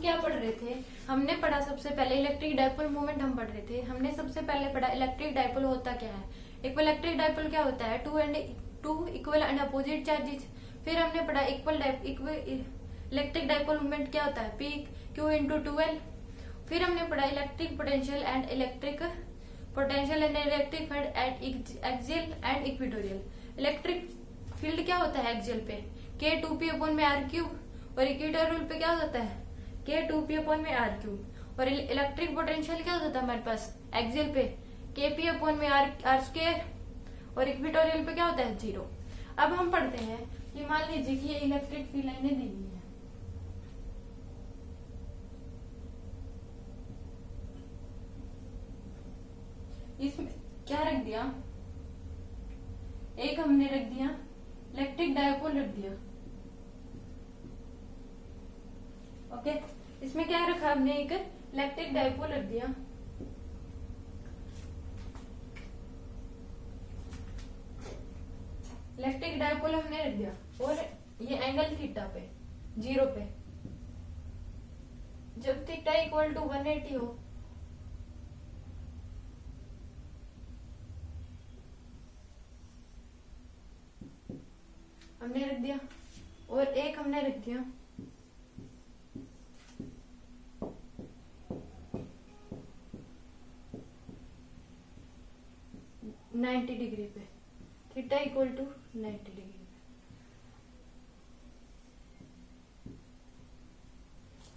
क्या पढ़ रहे थे? हमने पढ़ा सबसे पहले इलेक्ट्रिक डाइपोल मोमेंट हम पढ़ रहे थे। हमने सबसे पहले पढ़ा इलेक्ट्रिक डाइपोल होता क्या है। एक इलेक्ट्रिक डाइपोल क्या होता है? Two equal and opposite charges. फिर हमने पढ़ा इलेक्ट्रिक डाइपोल मोमेंट क्या होता है? P Q into 2L। फिर हमने पढ़ा electric potential and electric field at axial and equatorial. Electric field क्या होता है एक्सियल पे? K2P/r³ और इक्वेटोरियल पे क्या होता है? K2P/r³। और इलेक्ट्रिक पोटेंशियल क्या होता है हमारे पास एक्सियल पे? Kp/r² और इक्वेटोरियल पे क्या होता है? 0। अब हम पढ़ते हैं कि मान लीजिए कि ये इलेक्ट्रिक फील्ड लाइनें दी हुई है। इसमें क्या रख दिया? एक हमने रख दिया इलेक्ट्रिक डायपोल रख दिया। ओके, इसमें क्या रखा हमने? एक इलेक्ट्रिक डायपोल रख दिया। इलेक्ट्रिक डायपोल हमने रख दिया और ये एंगल थीटा पे 0 पे, जब थीटा इक्वल टू 180 हो हमने रख दिया। और एक हमने रख दिया नाइन्टी डिग्री पे, थीटा इक्वल टू 90 डिग्री पे।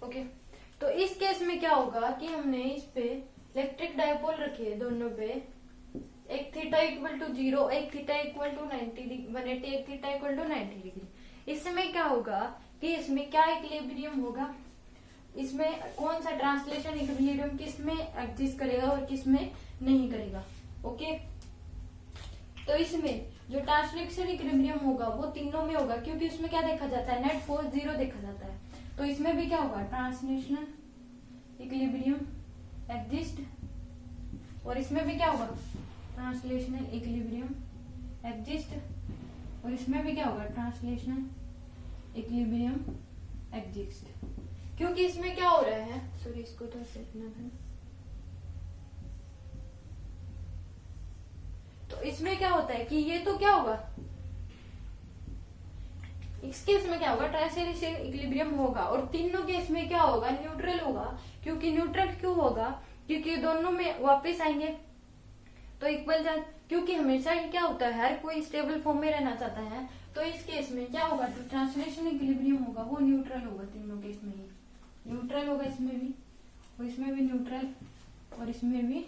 ओके, तो इस केस में क्या होगा कि हमने इस पे इलेक्ट्रिक डायपोल रखे दोनों पे, एक थीटा इक्वल टू 0, एक थीटा इक्वल टू 180, एक थीटा इक्वल टू 90 डिग्री। इसमें क्या होगा कि इसमें क्या इक्विलिब्रियम होगा? इसमें कौन सा ट्रांसलेशन इक्विलिब्रियम किस में एग्जिस्ट करेगा और किस में नहीं करेगा। ओके, तो इसमें जो ट्रांसलेशन इक्विलिब्रियम होगा वो तीनों में होगा, क्योंकि उसमें क्या देखा जाता है? नेट फोर्स 0 देखा जाता है। तो इसमें भी क्या होगा? ट्रांसलेशनल इक्विलिब्रियम एग्जिस्ट, और इसमें भी क्या होगा? ट्रांसलेशनल इक्विलिब्रियम एग्जिस्ट, और इसमें भी क्या होगा? Translational equilibrium exist. क्योंकि इसमें क्या हो रहा है, सॉरी इसको तो सेटना है। तो इसमें क्या होता है कि ये तो क्या होगा, इस केस में क्या होगा? ट्रांसलेशनल इक्विलिब्रियम होगा, और तीनों केस में क्या होगा? न्यूट्रल होगा। क्योंकि न्यूट्रल क्यों होगा? क्योंकि दोनों में वापस आएंगे तो इक्वल चार्ज, क्योंकि हमेशा ही क्या होता है, हर कोई स्टेबल फॉर्म में रहना चाहता है। तो इस केस में क्या होगा? जो ट्रांसलेशनल इक्विलिब्रियम होगा वो न्यूट्रल होगा। तीनों केस में ही न्यूट्रल होगा, इसमें भी और इसमें भी न्यूट्रल और इसमें भी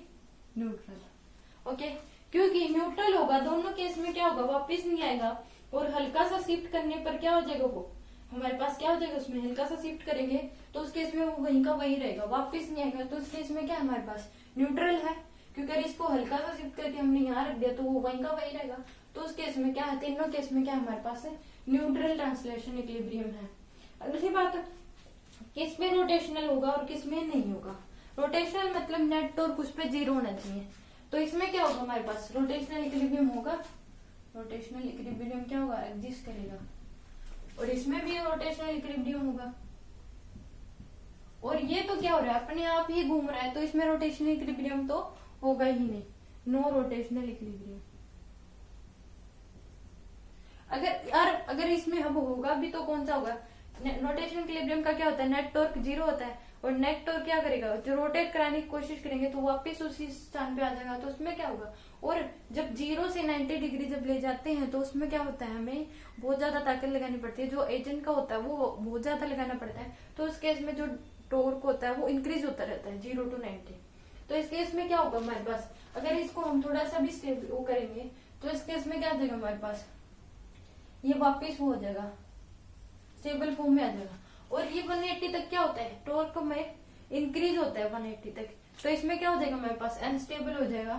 न्यूट्रल। ओके, क्योंकि न्यूट्रल होगा दोनों केस में, क्या होगा? वापिस नहीं आएगा, और हल्का सा शिफ्ट करने पर क्या हो जाएगा? वो हमारे पास क्या हो जाएगा? उसमें हल्का सा शिफ्ट करेंगे तो उस केस में वो वहीं का वहीं रहेगा, वापिस नहीं आएगा। तो उस केस में क्या हमारे पास न्यूट्रल है, क्योंकि अगर इसको हल्का सा शिफ्ट करके हमने यहाँ रख दिया तो वो वहीं का वहीं रहेगा। तो उस केस में क्या है? तीनों केस में क्या हमारे पास है? न्यूट्रल ट्रांसलेशन इक्विलिब्रियम है। अगली बात, किस में रोटेशनल होगा और किस में नहीं होगा? रोटेशनल मतलब नेट टॉर्क उस पर 0 होना चाहिए। तो इसमें क्या होगा? हमारे पास रोटेशनल इक्विलिब्रियम होगा। रोटेशनल इक्विलिब्रियम क्या होगा? एग्जिस्ट करेगा। और इसमें भी रोटेशनल इक्विलिब्रियम होगा। और ये तो क्या हो रहा है? अपने आप ही घूम रहा है, तो इसमें रोटेशनल इक्विलिब्रियम तो होगा ही नहीं। No rotational equilibrium. अगर इसमें अब होगा भी तो कौन सा होगा? रोटेशनल इक्विलिब्रियम का क्या होता है? नेट टॉर्क 0 होता है, और नेट टॉर्क क्या करेगा? जो रोटेट कराने की कोशिश करेंगे तो वापस उसी स्थान पे आ जाएगा। तो उसमें क्या होगा? और जब 0 से 90 डिग्री जब ले जाते हैं तो उसमें क्या होता है? हमें बहुत ज्यादा ताकत लगानी पड़ती है। जो एजेंट का होता है वो बहुत ज्यादा लगाना पड़ता है। तो उस केस में जो टॉर्क होता है वो इंक्रीज होता रहता है 0 to 90। तो इस केस में क्या होगा हमारे पास? अगर इसको हम थोड़ा सा भी स्टेबल वो करेंगे तो इस केस में क्या आ जाएगा हमारे पास? ये वापिस हो जाएगा, स्टेबल फॉर्म में आ जाएगा। और ये 180 तक क्या होता है? टॉर्क में इंक्रीज होता है 180 तक। तो इसमें क्या हो जाएगा हमारे पास? अनस्टेबल हो जाएगा,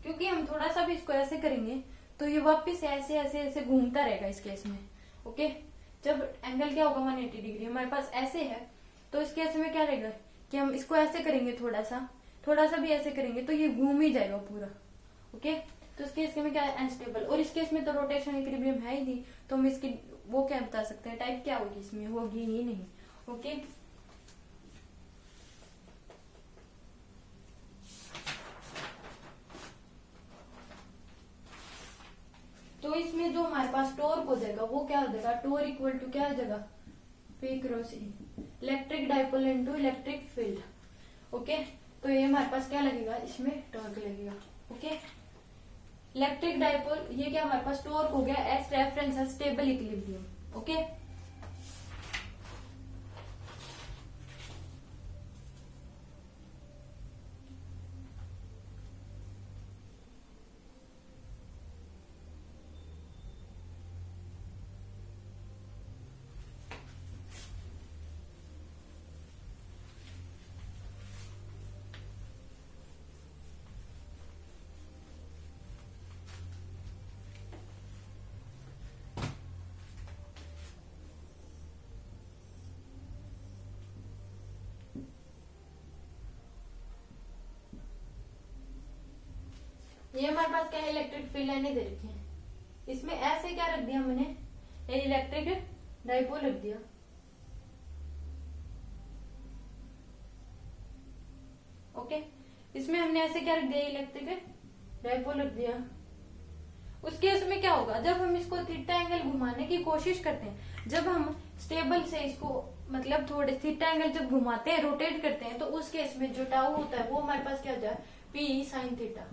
क्योंकि हम थोड़ा सा भी इसको ऐसे करेंगे तो ये वापिस ऐसे ऐसे ऐसे घूमता रहेगा इस केस में। ओके, जब एंगल क्या होगा? 180 डिग्री हमारे पास ऐसे है, तो इस केस में क्या रहेगा कि हम इसको ऐसे करेंगे, थोड़ा सा भी ऐसे करेंगे तो ये घूम ही जाएगा पूरा। ओके, तो इस केस में क्या है? अनस्टेबल। और इस केस में तो रोटेशनल इक्विलिब्रियम है ही नहीं, तो हम इसकी वो क्या बता सकते हैं? टाइप क्या होगी? इसमें होगी ही नहीं। ओके, जाएगा, वो क्या हो जाएगा, टोर इक्वल टू क्या हो जाएगा, P cross E, electric dipole into electric field. Okay, तो ये हमारे पास क्या लगेगा, इसमें टॉर्क लगेगा। ओके, इलेक्ट्रिक डाइपोल ये क्या हमारे पास टॉर्क हो गया एज रेफरेंस है स्टेबल इक्विलिब्रियम। ओके, ये हमारे पास क्या है, इलेक्ट्रिक फील्ड लाइनें दे रखी है, इसमें ऐसे क्या रख दिया हमने, इलेक्ट्रिक डाइपोल रख दिया। ओके, इसमें हमने ऐसे क्या रख दिया, इलेक्ट्रिक डाइपोल रख दिया। उस केस में क्या होगा, जब हम इसको थीटा एंगल घुमाने की कोशिश करते हैं, जब हम स्टेबल से इसको मतलब थोड़े थीटा एंगल जब घुमाते हैं, रोटेट करते हैं, तो उस केस में जो टाउ होता है वो हमारे पास क्या होता है, पी साइन थीटा।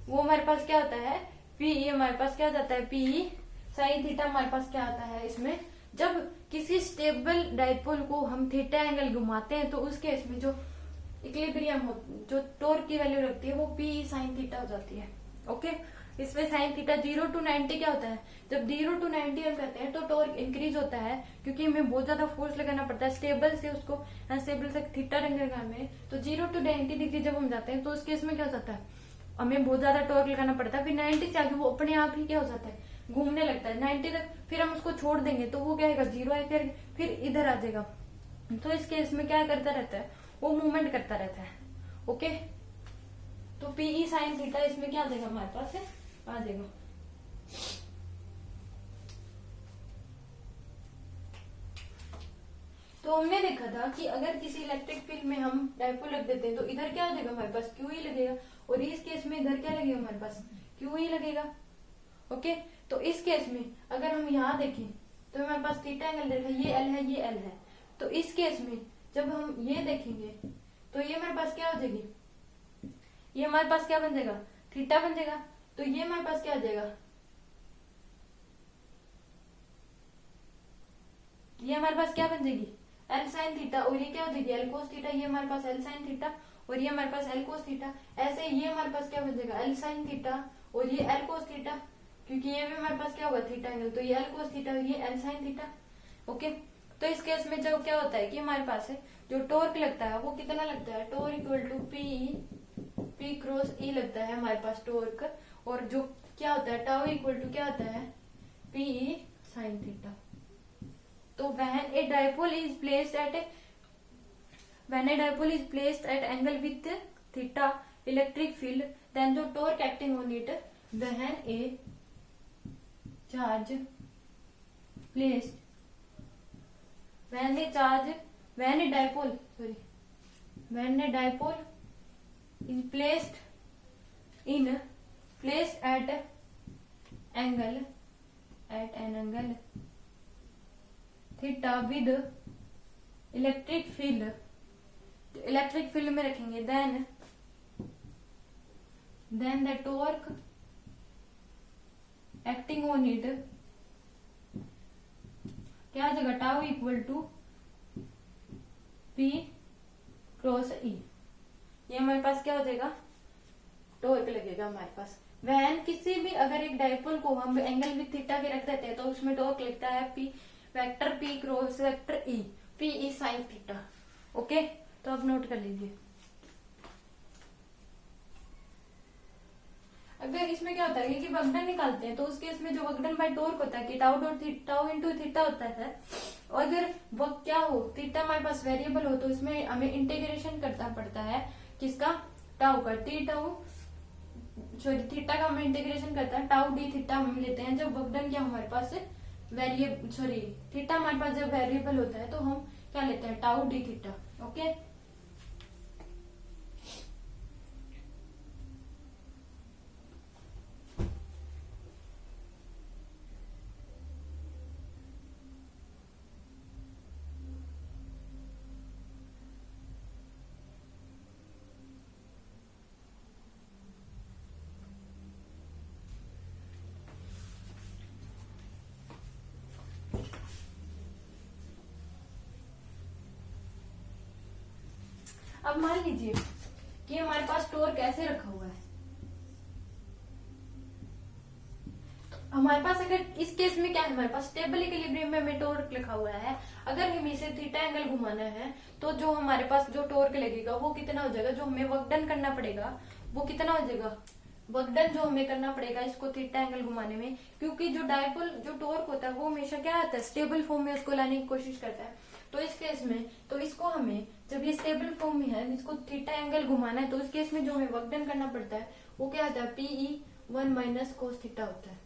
वो हमारे पास क्या होता है, पी, हमारे पास क्या जाता है, पी साइन थीटा हमारे पास क्या आता है इसमें। जब किसी स्टेबल डाइपोल को हम थीटा एंगल घुमाते हैं तो उस केस में जो इक्विलिब्रियम जो टॉर्क की वैल्यू रखती है वो पी साइन थीटा हो जाती है। ओके, इसमें साइन थीटा 0 to 90 क्या होता है, जब 0 to 90 हम करते हैं तो टॉर्क इंक्रीज होता है, क्योंकि हमें बहुत ज्यादा फोर्स लगाना पड़ता है स्टेबल से उसको अनस्टेबल से थीटा रखने में। तो 0 to 90 डिग्री जब हम जाते हैं तो उस केस में क्या हो जाता है, हमें बहुत ज्यादा टॉर्क लगाना पड़ता है। फिर 90 से आगे वो अपने आप ही क्या हो जाता है, घूमने लगता है 90 तक, फिर हम उसको छोड़ देंगे तो वो क्या आएगा, 0 आएगा, फिर इधर आ जाएगा। तो इस केस में क्या करता रहता है, वो मूवमेंट करता रहता है। ओके, तो पीई साइन थीटा इसमें क्या आ जाएगा, हमारे पास आ जाएगा। तो हमने देखा था कि अगर किसी इलेक्ट्रिक फील्ड में हम डाइपोल रख देते हैं तो इधर क्या हो जाएगा, हमारे पास क्यू ही लगेगा, और इस केस में इधर क्या लगेगा, हमारे पास क्यू ही लगेगा। ओके, तो इस केस में अगर हम यहाँ देखें तो हमारे पास थीटा एंगल देखा, ये एल है, ये एल है। तो इस केस में जब हम ये देखेंगे तो ये हमारे पास क्या हो जाएगी, ये हमारे पास क्या बन जाएगा, थीटा बन जाएगा। तो ये हमारे पास क्या आ जाएगा, ये हमारे पास क्या बन जाएगी, एल साइन थीटा, और ये क्या हो जाएगी, एल कोस थीटा। ये हमारे पास एल साइन थीटा और ये हमारे पास एल कोस थीटा। ऐसे ये हमारे पास क्या बन जाएगा, एल साइन थीटा और ये एल कोस थीटा, क्योंकि ये भी हमारे पास क्या होगा, थीटा एंगल, तो ये एल कोस थीटा और ये एल साइन थीटा। ओके, तो इस केस में जब क्या होता है कि हमारे पास है जो टॉर्क लगता है वो कितना लगता है, torque equal to P cross E लगता है हमारे पास टॉर्क, और जो क्या होता है टाउ इक्वल टू क्या होता है, पी साइन थीटा। तो when a dipole is placed at angle with theta electric field, then the torque acting on it, when a charge placed when a dipole is placed at an angle theta with electric field में रखेंगे, then the torque acting on it क्या जगह, tau equal to P cross E. ये हमारे पास क्या हो जाएगा, टॉर्क लगेगा हमारे पास। वैन किसी भी अगर एक डाइपोल को हम एंगल विद थीटा के रख देते हैं तो उसमें टॉर्क लगता है P vector P cross vector E, P E sine theta. Okay, तो अब नोट कर लीजिए। अगर इसमें क्या होता है कि वक्डन निकालते हैं तो उस केस में जो वक्डन बाय टॉर्क होता है कि टाउ इनटू थीटा होता है, और अगर वो क्या हो, थीटा हमारे पास वेरिएबल हो तो इसमें हमें इंटीग्रेशन करना पड़ता है किसका, टाउ का, थीटा का हमें इंटीग्रेशन करता है, टाउ डी थीटा हम लेते हैं जब वक्डन क्या हमारे पास थीटा हमारे पास जब वेरिएबल होता है तो हम क्या लेते हैं, टाउ डी थीटा। ओके, अब मान लीजिए कि हमारे पास टोर्क कैसे रखा हुआ है, हमारे पास अगर इस केस में क्या है, हमारे पास स्टेबल इक्विलिब्रियम में हमें टोर्क लिखा हुआ है। अगर हमें इसे थीटा एंगल घुमाना है तो जो हमारे पास जो टोर्क लगेगा वो कितना हो जाएगा, जो हमें वर्क डन करना पड़ेगा वो कितना हो जाएगा, वर्क डन जो हमें करना पड़ेगा इसको थीटा एंगल घुमाने में, क्योंकि जो डायपोल जो टोर्क होता है वो हमेशा क्या आता है, स्टेबल फॉर्म में उसको लाने की कोशिश करता है। तो इस केस में तो इसको हमें जब ये स्टेबल फॉर्म में है, इसको थीटा एंगल घुमाना है, तो उस केस में जो हमें वर्क डन करना पड़ता है वो क्या आता है, PE1 माइनस कोस थीटा होता है।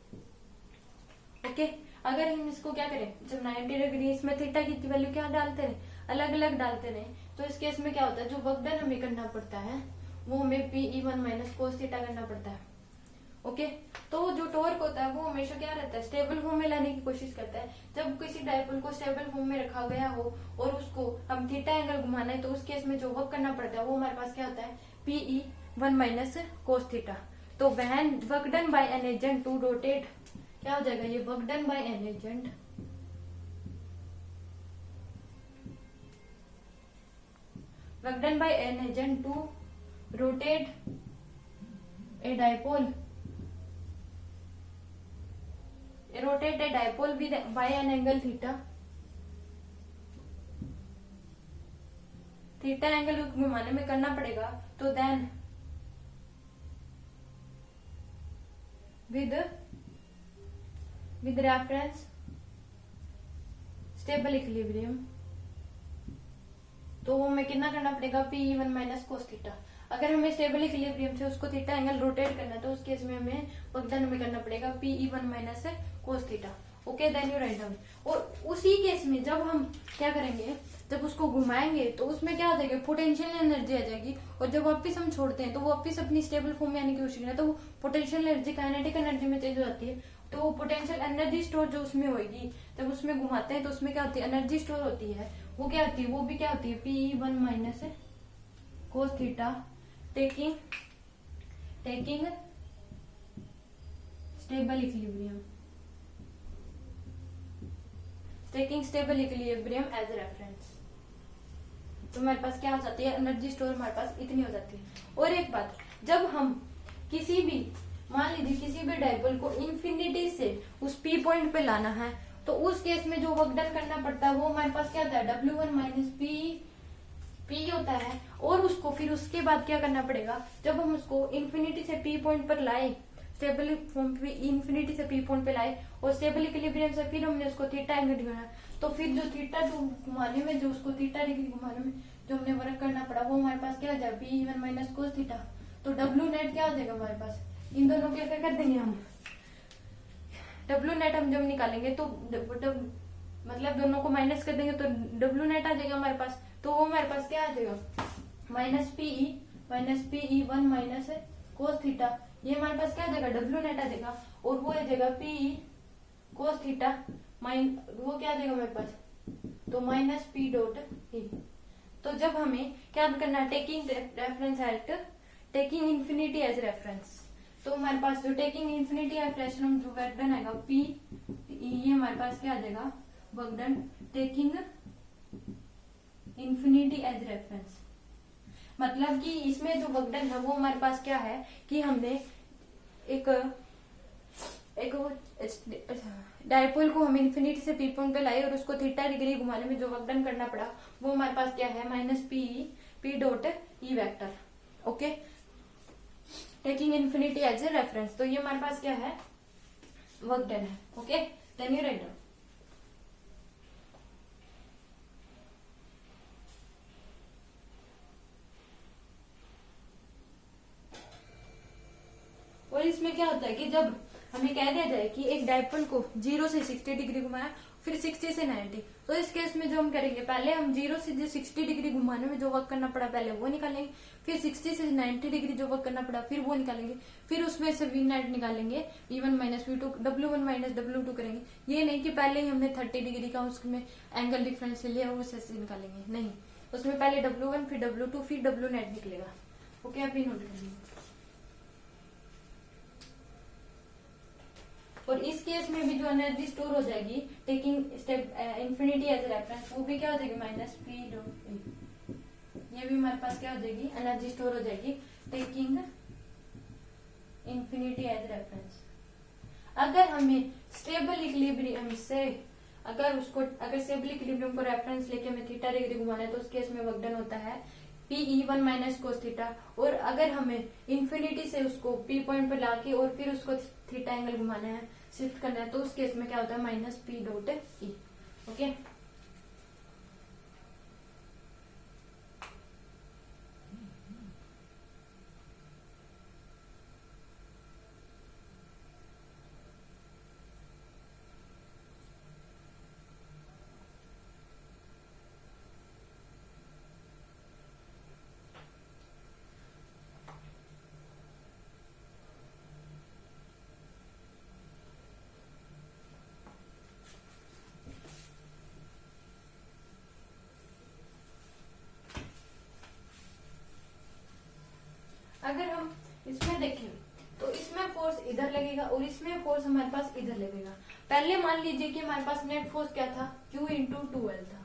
ओके, अगर हम इसको क्या करें, जब 90 डिग्री इसमें थीटा की वैल्यू क्या डालते रहे, अलग अलग डालते रहे, तो इस केस में क्या होता है, जो वर्क डन हमें करना पड़ता है वो हमें PE1 माइनस कोस थीटा करना पड़ता है। ओके, तो जो टॉर्क होता है वो हमेशा क्या रहता है, स्टेबल फॉर्म में लाने की कोशिश करता है। जब किसी डायपोल को स्टेबल फॉर्म में रखा गया हो और उसको हम थीटा एंगल घुमाना है, तो उस केस में जो वर्क करना पड़ता है वो हमारे पास क्या होता है, PE1 माइनस कोस थीटा। तो when work done by an agent to rotate, क्या हो जाएगा, ये work done by an agent to rotate a dipole with by an angle theta angle घुमाने में करना पड़ेगा। तो then with reference stable equilibrium, तो वो हमें कितना करना पड़ेगा, PE1 माइनस कोस थीटा। अगर हमें स्टेबल इक्विलिब्रियम से उसको थीटा एंगल रोटेट करना है तो उस केस में हमें वर्क डन में करना पड़ेगा PE1 minus cos theta. Okay, then you write down. और उसी केस में जब हम क्या करेंगे, जब उसको घुमाएंगे तो उसमें क्या हो जाएगा, पोटेंशियल एनर्जी आ जाएगी, और जब वापिस हम छोड़ते हैं तो वो वापिस अपनी स्टेबल फॉर्म में आने की कोशिश करें, तो पोटेंशियल एनर्जी काइनेटिक एनर्जी में चेंज हो जाती है। तो वो पोटेंशियल एनर्जी स्टोर जो उसमें होगी, जब उसमें घुमाते हैं तो उसमें क्या होती है, एनर्जी स्टोर होती है, वो क्या होती है, वो भी क्या होती है, PE1 minus cos theta taking stable equilibrium as reference. तो हमारे पास क्या हो जाती है, एनर्जी स्टोर हमारे पास इतनी हो जाती है। और एक बात, जब हम किसी भी, मान लीजिए किसी भी डायपोल को इंफिनिटी से उस P पॉइंट पे लाना है, तो उस केस में जो वर्क डन करना पड़ता है वो हमारे पास क्या होता है, W1 माइनस P होता है। और उसको फिर उसके बाद क्या करना पड़ेगा, जब हम उसको इंफिनिटी से P पॉइंट पर लाए, स्टेबल फॉर्म पे इंफिनिटी से P पॉइंट पे लाए और स्टेबल इक्विलिब्रियम से फिर हमने उसको थीटा एंगल घुमाया, तो फिर जो थीटा घुमाने में, जो उसको थीटा डिग्री घुमाने में जो हमने वर्क करना पड़ा, वो हमारे पास क्या हो जाएगा, PE1 माइनस कोस थीटा। तो W नेट क्या हो जाएगा हमारे पास, इन दोनों के क्या कर देंगे हम, W नेट हम जब निकालेंगे तो मतलब दोनों को माइनस कर देंगे तो W नेट आ जाएगा हमारे पास। तो वो हमारे पास क्या आ जाएगा, minus PE1 minus cos theta, ये हमारे पास क्या आ जाएगा, W नेट आ जाएगा, और वो आ जाएगा PE कोस थीटा वो क्या आ जाएगा हमारे पास, तो माइनस P डॉट E। तो जब हमें क्या करना है, taking reference at taking infinity as reference, तो हमारे पास जो टेकिंग इंफिनिटी एज रेफरेंस जो वर्क डन आएगा P, ये हमारे पास क्या आ जाएगा, work done taking infinity as reference. मतलब कि इसमें जो वर्क डन है वो हमारे पास क्या है कि हमने एक डायपोल को हम इन्फिनिटी से P पॉइंट पे लाए और उसको थीटा डिग्री घुमाने में जो वर्क डन करना पड़ा वो हमारे पास क्या है, minus P dot E vector. Okay, taking infinity as a reference, तो ये हमारे पास क्या है, वर्क डन है। Okay, then you write down. और इसमें क्या होता है कि जब हमें कह दिया जाए कि एक डायपोल को 0 से 60 डिग्री घुमाया, फिर 60 से 90, तो इस केस में जो हम करेंगे, पहले हम 0 से 60 डिग्री घुमाने में जो वर्क करना पड़ा पहले वो निकालेंगे, फिर 60 से 90 डिग्री जो वर्क करना पड़ा फिर वो निकालेंगे, फिर उसमें से V नेट निकालेंगे, E1 minus V2, W1 minus W2 करेंगे। ये नहीं कि पहले ही हमने 30 डिग्री का उसमें एंगल डिफरेंस लिया वो से निकालेंगे, नहीं, उसमें पहले W1 फिर W2 फिर W नेट निकलेगा। ओके, आप ये नोट कर लीजिए। और इस केस में भी जो एनर्जी स्टोर हो जाएगी taking step infinity as reference, वो भी क्या हो जाएगी, माइनस P डॉट E। ये भी हमारे पास क्या हो जाएगी, एनर्जी स्टोर हो जाएगी, टेकिंग इंफिनिटी एज रेफरेंस। अगर हमें स्टेबल इक्विलिब्रियम से अगर स्टेबल इक्विलिब्रियम को रेफरेंस लेके हमें थीटा डिग्री घुमाना है तो उस केस में वर्क डन होता है पीई 1 माइनस कोस थीटा। और अगर हमें इंफिनिटी से उसको पी पॉइंट पर लाके और फिर उसको थीटा एंगल घुमाना है, शिफ्ट करना है, तो उस केस में क्या होता है minus P dot E. Okay, अगर हम इसमें देखें तो इसमें फोर्स इधर लगेगा और इसमें फोर्स हमारे पास इधर लगेगा। पहले मान लीजिए कि हमारे पास नेट फोर्स क्या था, Q इंटू 2L था।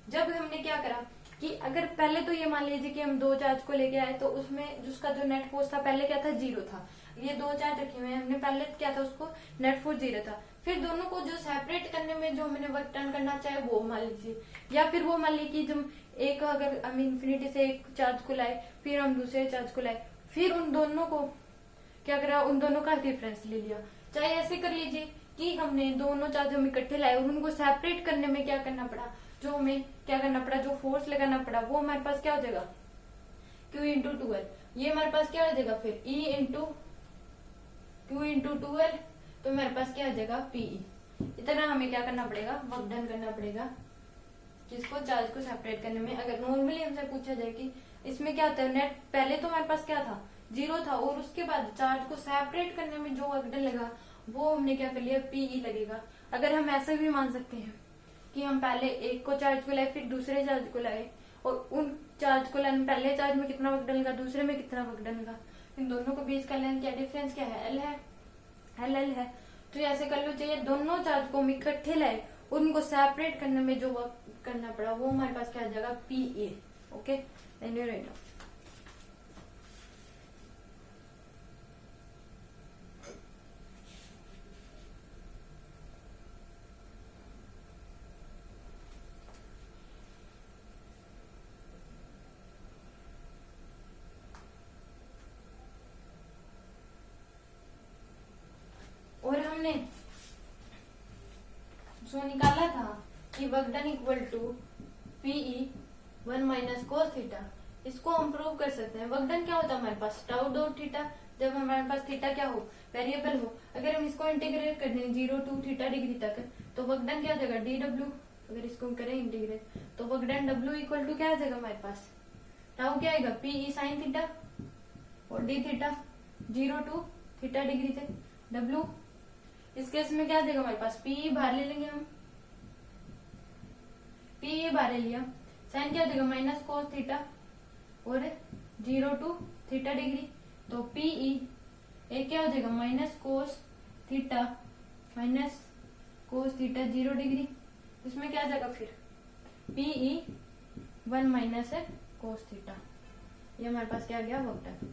जब हमने क्या करा कि अगर पहले तो ये मान लीजिए कि हम दो चार्ज को लेके आए तो उसमें जिसका जो नेट फोर्स था पहले क्या था, 0 था। ये दो चार्ज रखे हुए हैं, हमने पहले क्या था उसको नेट फोर्स 0 था। फिर दोनों को जो सेपरेट करने में जो हमने वर्क डन करना चाहे वो मान लीजिए, या फिर वो मान लीजिए कि जब एक अगर हम इन्फिनिटी से एक चार्ज को लाए फिर हम दूसरे चार्ज को लाए, फिर उन दोनों को क्या करा, उन दोनों का डिफरेंस ले लिया। चाहे ऐसे कर लीजिए कि हमने दोनों चार्ज हम इकट्ठे लाए और उनको सेपरेट करने में क्या करना पड़ा, जो हमें क्या करना पड़ा, जो फोर्स लगाना पड़ा वो हमारे पास क्या हो जाएगा, Q इंटू 2L। ये हमारे पास क्या हो जाएगा फिर E into Q into 2L, तो हमारे पास क्या हो जाएगा PE। इतना हमें क्या करना पड़ेगा, वर्क डन करना पड़ेगा किसको, चार्ज को सेपरेट करने में। अगर नॉर्मली हमसे पूछा जाए कि इसमें क्या होता है, नेट पहले तो हमारे पास क्या था, 0 था, और उसके बाद चार्ज को सेपरेट करने में जो वर्क डन लगा वो हमने क्या कर लिया, PE लगेगा। अगर हम ऐसे भी मान सकते हैं कि हम पहले एक को चार्ज को लाए फिर दूसरे चार्ज को लाए और उन चार्ज को लाने पहले चार्ज में कितना वर्क डन लगा, दूसरे में कितना वर्क डन लगा, इन दोनों को बीच का लेंथ क्या डिफरेंस क्या है, L है, LL है। तो ऐसे कर लो, चाहिए दोनों चार्ज को हम इकट्ठे लाए उनको सेपरेट करने में जो वर्क करना पड़ा वो हमारे पास क्या आ जाएगा, PA। Okay, right. और हमने जो निकाला था कि work done equal to PE 1 minus cos theta, इसको हम प्रूव कर सकते हैं। वर्क डन क्या होता है हमारे पास, टाउ डॉट थीटा, जब हमारे पास थीटा क्या हो, वेरिएबल हो। अगर हम इसको इंटीग्रेट कर दें 0 टू थीटा डिग्री तक तो वर्क डन क्या हो जाएगा, DW। अगर इसको हम करें इंटीग्रेट तो work done W equal to क्या आ जाएगा हमारे पास, टाउ क्या आएगा, PE साइन थीटा और D theta 0 to theta degree तक W। इस केस में क्या आ जाएगा हमारे पास, PE बाहर ले लेंगे हम, PE बाहर ले लिया, साइन क्या आ जाएगा माइनस कोस थीटा और 0 टू थीटा डिग्री, तो PE एक क्या हो जाएगा minus cos theta minus cos theta 0 degree. इसमें क्या आ जाएगा फिर PE 1 माइनस है कोस थीटा। ये हमारे पास क्या आ गया, वर्क डन।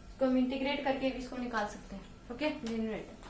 इसको हम इंटीग्रेट करके भी इसको निकाल सकते हैं। Okay, generate